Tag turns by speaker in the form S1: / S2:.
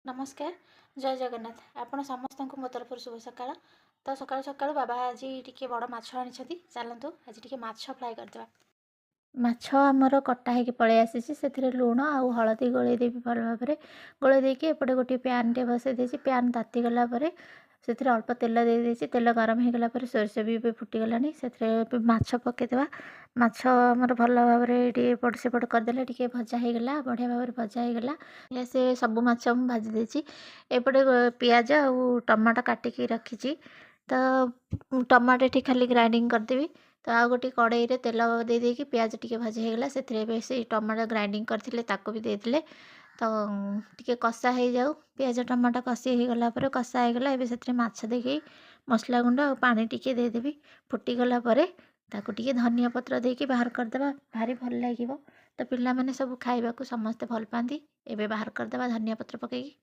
S1: नमस्कार जय जगन्नाथ आपण समस्त को मो तरफ शुभ सकाळ तो सकाळु सकाळु बाबा आज टिके बड़ माछ आनी चलतु आज टिके माछ फ्राए करदे माछ आमर कटा होगी पलि आसी से लुण आउ हलदी गोल देवी भल भाव में गोल देकी एपटे गोटे प्यान टे बसई देसी प्यान ताती गला से अल्प तेल दे तेल गरम हो गला सोरष भी फुटीगला से माछ पकईदे माछ आमर भल भाव में एपट सेपट करदे टे भजा होगला बढ़िया भाव में भजा होगला से सब माछ भाजी देसी एपटे पियाज आउ टमाटो काटिकी रखी तो टमाटो टी खाली ग्राइंडिंग करदेवी तो आ गोटे कड़ई रे तेल देदेकी प्याज टी भाजी होगला से टमाटो ग्राइंडिंग करते भी देदेले तो टिके कषा हो जाऊ प्याज टमाटो कषी हो गला कषा होगला एबे से माछ देके मसला गुंड और पानी टिके देदेवी फुटीगला ताकू टिके धनिया पत्र देके बाहर करदेबा भारी भल लागिबो तो पिला माने सब खाइबा को समस्ते भल पाती एबे बाहर करदेबा धनिया पत्र पकेकी।